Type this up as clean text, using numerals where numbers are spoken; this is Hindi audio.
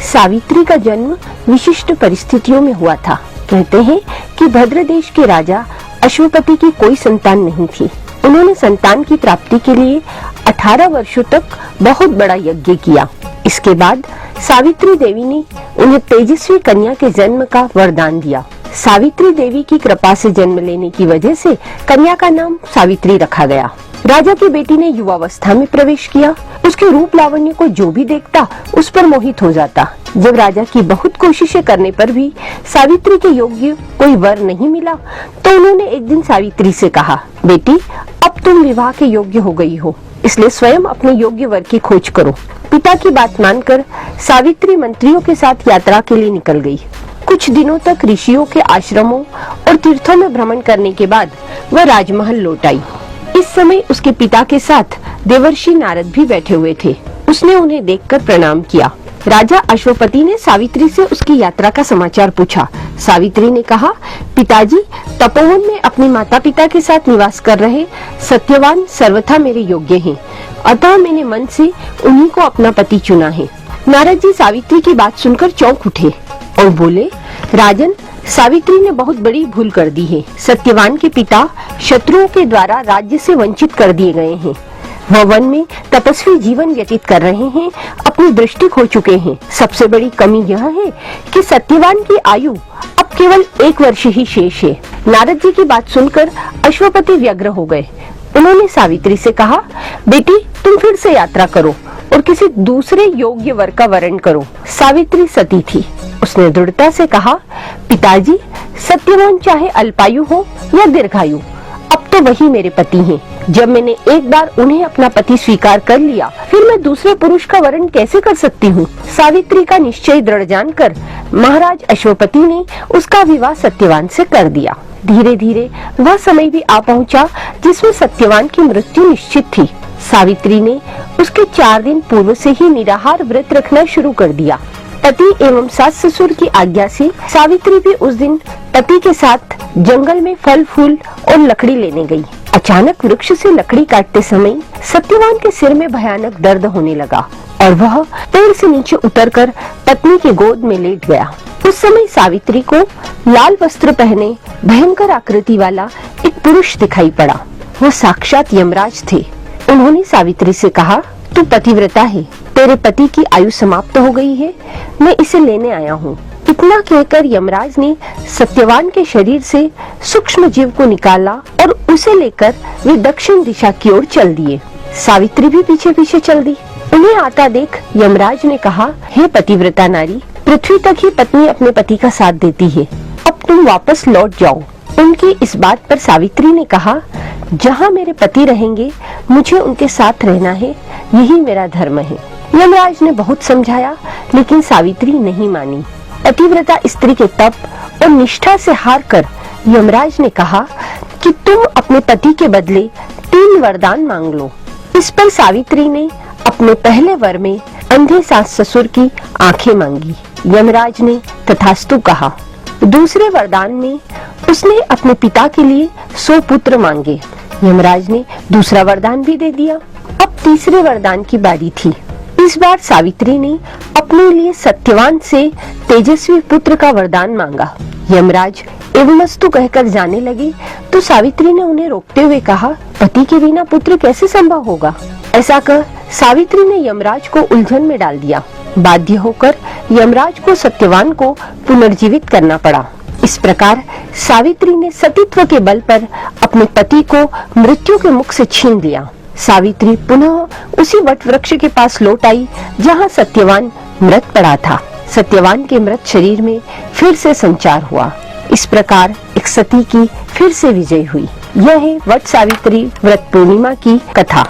सावित्री का जन्म विशिष्ट परिस्थितियों में हुआ था। कहते हैं कि भद्रदेश के राजा अश्वपति की कोई संतान नहीं थी। उन्होंने संतान की प्राप्ति के लिए 18 वर्षों तक बहुत बड़ा यज्ञ किया। इसके बाद सावित्री देवी ने उन्हें तेजस्वी कन्या के जन्म का वरदान दिया। सावित्री देवी की कृपा से जन्म लेने की वजह से कन्या का नाम सावित्री रखा गया। राजा की बेटी ने युवावस्था में प्रवेश किया। उसके रूप लावण्य को जो भी देखता उस पर मोहित हो जाता। जब राजा की बहुत कोशिशें करने पर भी सावित्री के योग्य कोई वर नहीं मिला तो उन्होंने एक दिन सावित्री से कहा, बेटी अब तुम विवाह के योग्य हो गई हो, इसलिए स्वयं अपने योग्य वर की खोज करो। पिता की बात मानकर सावित्री मंत्रियों के साथ यात्रा के लिए निकल गई। कुछ दिनों तक ऋषियों के आश्रमों और तीर्थों में भ्रमण करने के बाद वह राजमहल लौट आई। इस समय उसके पिता के साथ देवर्षि नारद भी बैठे हुए थे। उसने उन्हें देखकर प्रणाम किया। राजा अश्वपति ने सावित्री से उसकी यात्रा का समाचार पूछा। सावित्री ने कहा, पिताजी, तपोवन में अपने माता पिता के साथ निवास कर रहे सत्यवान सर्वथा मेरे योग्य हैं, अतः मैंने मन से उन्हीं को अपना पति चुना है। नारद जी सावित्री की बात सुनकर चौंक उठे और बोले, राजन, सावित्री ने बहुत बड़ी भूल कर दी है। सत्यवान के पिता शत्रुओं के द्वारा राज्य से वंचित कर दिए गए हैं। वह वन में तपस्वी जीवन व्यतीत कर रहे हैं, अपनी दृष्टि खो चुके हैं। सबसे बड़ी कमी यह है कि सत्यवान की आयु अब केवल 1 वर्ष ही शेष है। नारद जी की बात सुनकर अश्वपति व्यग्र हो गए। उन्होंने सावित्री से कहा, बेटी तुम फिर से यात्रा करो और किसी दूसरे योग्य वर का वरण करो। सावित्री सती थी। उसने दृढ़ता से कहा, पिताजी, सत्यवान चाहे अल्पायु हो या दीर्घायु, अब तो वही मेरे पति हैं। जब मैंने एक बार उन्हें अपना पति स्वीकार कर लिया, फिर मैं दूसरे पुरुष का वरण कैसे कर सकती हूँ। सावित्री का निश्चय दृढ़ जानकर महाराज अश्वपति ने उसका विवाह सत्यवान से कर दिया। धीरे धीरे वह समय भी आ पहुँचा जिसमें सत्यवान की मृत्यु निश्चित थी। सावित्री ने उसके 4 दिन पूर्व से ही निराहार व्रत रखना शुरू कर दिया। पति एवं सास ससुर की आज्ञा से सावित्री भी उस दिन पति के साथ जंगल में फल फूल और लकड़ी लेने गई। अचानक वृक्ष से लकड़ी काटते समय सत्यवान के सिर में भयानक दर्द होने लगा और वह पेड़ से नीचे उतरकर पत्नी के गोद में लेट गया। उस समय सावित्री को लाल वस्त्र पहने भयंकर आकृति वाला एक पुरुष दिखाई पड़ा। वह साक्षात यमराज थे। उन्होंने सावित्री से कहा, तू पतिव्रता है, तेरे पति की आयु समाप्त हो गई है, मैं इसे लेने आया हूँ। इतना कहकर यमराज ने सत्यवान के शरीर से सूक्ष्म जीव को निकाला और उसे लेकर वे दक्षिण दिशा की ओर चल दिए। सावित्री भी पीछे पीछे चल दी। उन्हें आता देख यमराज ने कहा, हे पतिव्रता नारी, पृथ्वी तक ही पत्नी अपने पति का साथ देती है, अब तुम वापस लौट जाओ। उनकी इस बात पर सावित्री ने कहा, जहाँ मेरे पति रहेंगे मुझे उनके साथ रहना है, यही मेरा धर्म है। यमराज ने बहुत समझाया लेकिन सावित्री नहीं मानी। पतिव्रता स्त्री के तप और निष्ठा से हार कर यमराज ने कहा कि तुम अपने पति के बदले 3 वरदान मांग लो। इस पर सावित्री ने अपने पहले वर में अंधे सास ससुर की आंखें मांगी। यमराज ने तथास्तु कहा। दूसरे वरदान में उसने अपने पिता के लिए 100 पुत्र मांगे। यमराज ने दूसरा वरदान भी दे दिया। अब तीसरे वरदान की बारी थी। इस बार सावित्री ने अपने लिए सत्यवान से तेजस्वी पुत्र का वरदान मांगा। यमराज एवमस्तु कहकर जाने लगे तो सावित्री ने उन्हें रोकते हुए कहा, पति के बिना पुत्र कैसे संभव होगा। ऐसा कह सावित्री ने यमराज को उलझन में डाल दिया। बाध्य होकर यमराज को सत्यवान को पुनर्जीवित करना पड़ा। इस प्रकार सावित्री ने सतीत्व के बल पर अपने पति को मृत्यु के मुख से छीन लिया। सावित्री पुनः उसी वट वृक्ष के पास लौट आई जहाँ सत्यवान मृत पड़ा था। सत्यवान के मृत शरीर में फिर से संचार हुआ। इस प्रकार एक सती की फिर से विजय हुई। यह है वट सावित्री व्रत पूर्णिमा की कथा।